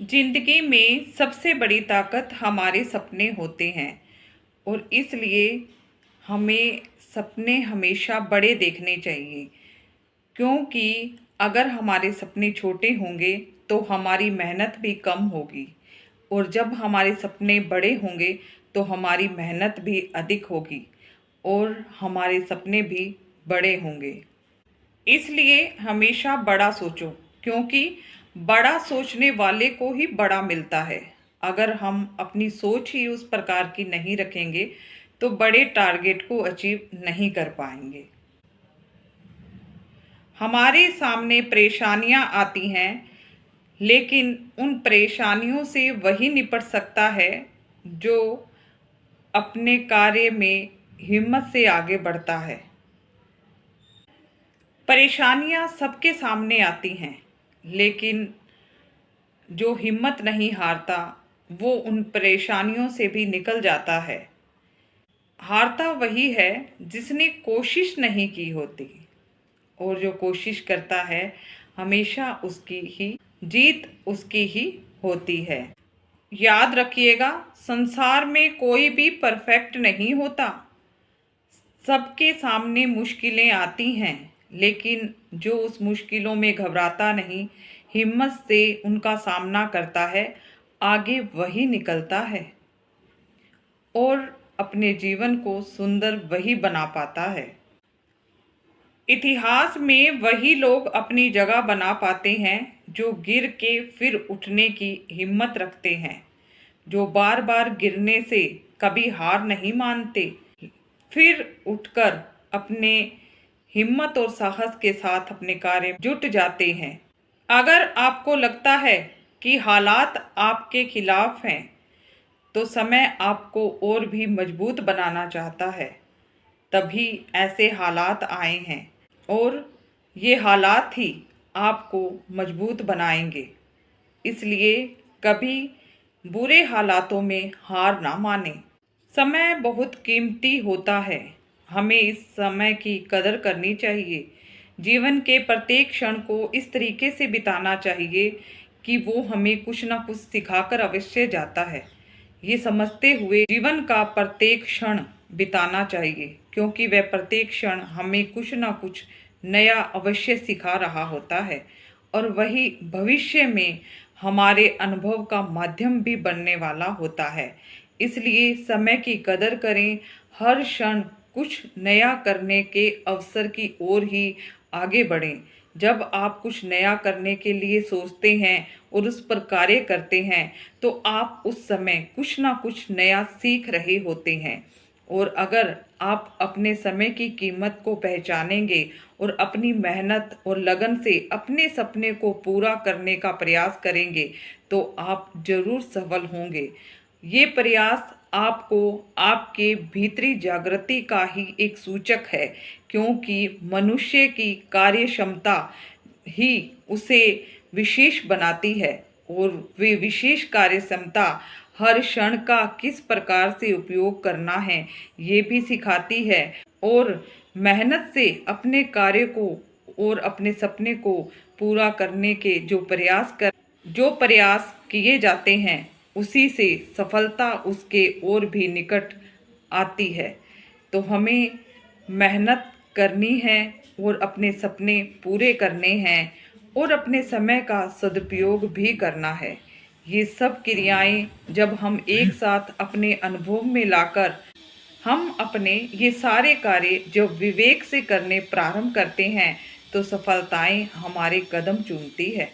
जिंदगी में सबसे बड़ी ताकत हमारे सपने होते हैं और इसलिए हमें सपने हमेशा बड़े देखने चाहिए। क्योंकि अगर हमारे सपने छोटे होंगे तो हमारी मेहनत भी कम होगी और जब हमारे सपने बड़े होंगे तो हमारी मेहनत भी अधिक होगी और हमारे सपने भी बड़े होंगे। इसलिए हमेशा बड़ा सोचो, क्योंकि बड़ा सोचने वाले को ही बड़ा मिलता है। अगर हम अपनी सोच ही उस प्रकार की नहीं रखेंगे तो बड़े टारगेट को अचीव नहीं कर पाएंगे। हमारे सामने परेशानियां आती हैं, लेकिन उन परेशानियों से वही निपट सकता है जो अपने कार्य में हिम्मत से आगे बढ़ता है। परेशानियां सबके सामने आती हैं, लेकिन जो हिम्मत नहीं हारता वो उन परेशानियों से भी निकल जाता है। हारता वही है जिसने कोशिश नहीं की होती, और जो कोशिश करता है हमेशा उसकी ही जीत उसकी ही होती है। याद रखिएगा, संसार में कोई भी परफेक्ट नहीं होता। सबके सामने मुश्किलें आती हैं, लेकिन जो उस मुश्किलों में घबराता नहीं, हिम्मत से उनका सामना करता है, आगे वही निकलता है और अपने जीवन को सुंदर वही बना पाता है। इतिहास में वही लोग अपनी जगह बना पाते हैं जो गिर के फिर उठने की हिम्मत रखते हैं, जो बार बार गिरने से कभी हार नहीं मानते, फिर उठकर अपने हिम्मत और साहस के साथ अपने कार्य में जुट जाते हैं। अगर आपको लगता है कि हालात आपके खिलाफ हैं तो समय आपको और भी मजबूत बनाना चाहता है, तभी ऐसे हालात आए हैं और ये हालात ही आपको मजबूत बनाएंगे। इसलिए कभी बुरे हालातों में हार ना माने। समय बहुत कीमती होता है, हमें इस समय की कदर करनी चाहिए। जीवन के प्रत्येक क्षण को इस तरीके से बिताना चाहिए कि वो हमें कुछ ना कुछ सिखाकर अवश्य जाता है। ये समझते हुए जीवन का प्रत्येक क्षण बिताना चाहिए, क्योंकि वह प्रत्येक क्षण हमें कुछ ना कुछ नया अवश्य सिखा रहा होता है और वही भविष्य में हमारे अनुभव का माध्यम भी बनने वाला होता है। इसलिए समय की कदर करें, हर क्षण कुछ नया करने के अवसर की ओर ही आगे बढ़ें। जब आप कुछ नया करने के लिए सोचते हैं और उस पर कार्य करते हैं तो आप उस समय कुछ ना कुछ नया सीख रहे होते हैं। और अगर आप अपने समय की कीमत को पहचानेंगे और अपनी मेहनत और लगन से अपने सपने को पूरा करने का प्रयास करेंगे तो आप जरूर सफल होंगे। ये प्रयास आपको आपके भीतरी जागृति का ही एक सूचक है, क्योंकि मनुष्य की कार्य क्षमता ही उसे विशेष बनाती है और वे विशेष कार्य क्षमता हर क्षण का किस प्रकार से उपयोग करना है ये भी सिखाती है। और मेहनत से अपने कार्य को और अपने सपने को पूरा करने के जो प्रयास किए जाते हैं उसी से सफलता उसके और भी निकट आती है। तो हमें मेहनत करनी है और अपने सपने पूरे करने हैं और अपने समय का सदुपयोग भी करना है। ये सब क्रियाएं जब हम एक साथ अपने अनुभव में लाकर हम अपने ये सारे कार्य जब विवेक से करने प्रारंभ करते हैं तो सफलताएं हमारे कदम चूमती है।